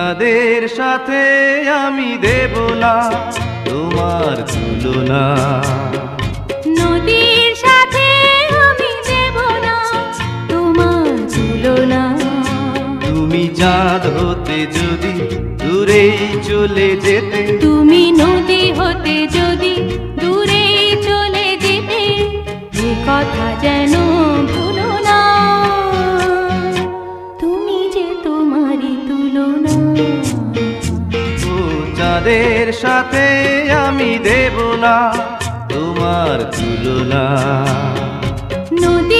চাঁদের সাথে আমি দেব না তোমার তুলনা। নদীর সাথে আমি দেব না তোমার তুলনা। তুমি চাঁদ হতে যদি দূরেই চলে যেতে, তুমি নদী হতে যদি দূরে চলে যেতে, এ কথা যেন ভুলো না, তুমি যে তোমারই তুলনা। ও চাঁদের সাথে আমি দেব না তোমার তুলনা। নদী